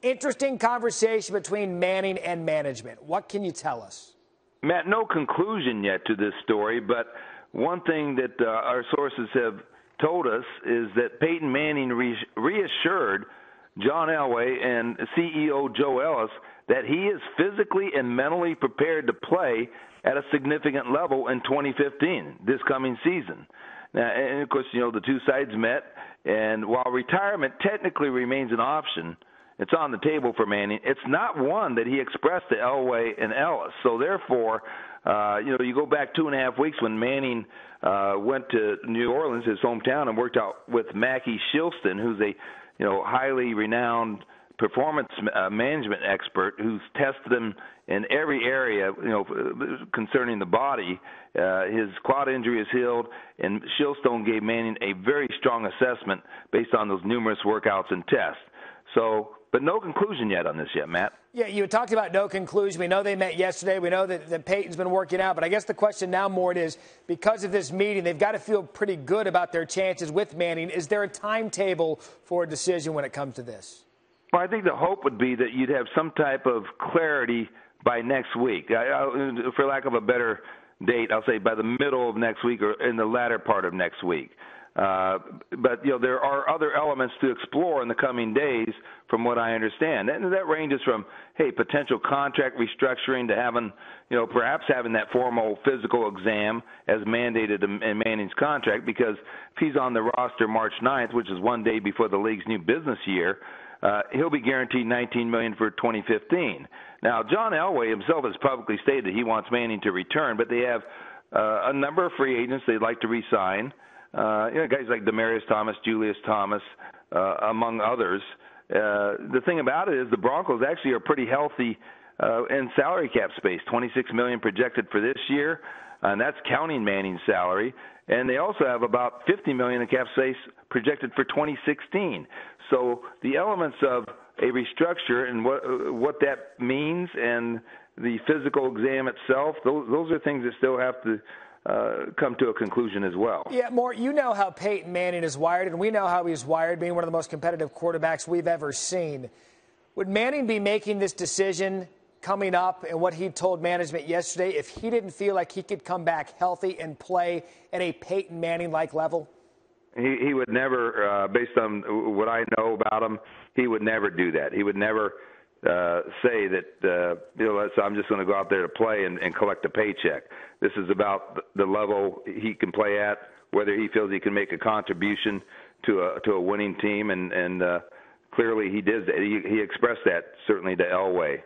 interesting conversation between Manning and management. What can you tell us? Matt, no conclusion yet to this story, but one thing that our sources have told us is that Peyton Manning reassured John Elway and CEO Joe Ellis that he is physically and mentally prepared to play at a significant level in 2015, this coming season. Now, and of course, the two sides met, and while retirement technically remains an option, it's on the table for Manning. It's not one that he expressed to Elway and Ellis. So therefore, you go back 2.5 weeks when Manning went to New Orleans, his hometown, and worked out with Mackie Shilston, who's a highly renowned performance management expert who's tested him in every area, concerning the body. His quad injury is healed, and Shilstone gave Manning a very strong assessment based on those numerous workouts and tests. So, but no conclusion yet on this yet, Matt. Yeah, you talked about no conclusion. We know they met yesterday. We know that Peyton's been working out. But I guess the question now, Mort, is because of this meeting, they've got to feel pretty good about their chances with Manning. Is there a timetable for a decision when it comes to this? Well, I think the hope would be that you'd have some type of clarity by next week. For lack of a better date, I'll say by the middle of next week or in the latter part of next week. But there are other elements to explore in the coming days, from what I understand, and that ranges from potential contract restructuring to having perhaps having that formal physical exam as mandated in Manning's contract, because if he's on the roster March 9th, which is one day before the league's new business year, he'll be guaranteed $19 million for 2015. Now, John Elway himself has publicly stated he wants Manning to return, but they have a number of free agents they'd like to re-sign. Guys like Demaryius Thomas, Julius Thomas, among others. The thing about it is the Broncos actually are pretty healthy in salary cap space. $26 million projected for this year, and that's counting Manning's salary. And they also have about $50 million in cap space projected for 2016. So the elements of a restructure and what that means, and the physical exam itself, those are things that still have to come to a conclusion as well. Yeah, Mort, you know how Peyton Manning is wired, and we know how he's wired, being one of the most competitive quarterbacks we've ever seen. Would Manning be making this decision coming up and what he told management yesterday if he didn't feel like he could come back healthy and play at a Peyton Manning-like level? He would never, based on what I know about him, he would never do that. He would never say that, I'm just going to go out there to play and collect a paycheck. This is about the level he can play at, whether he feels he can make a contribution to a winning team, and clearly he did. He expressed that certainly to Elway.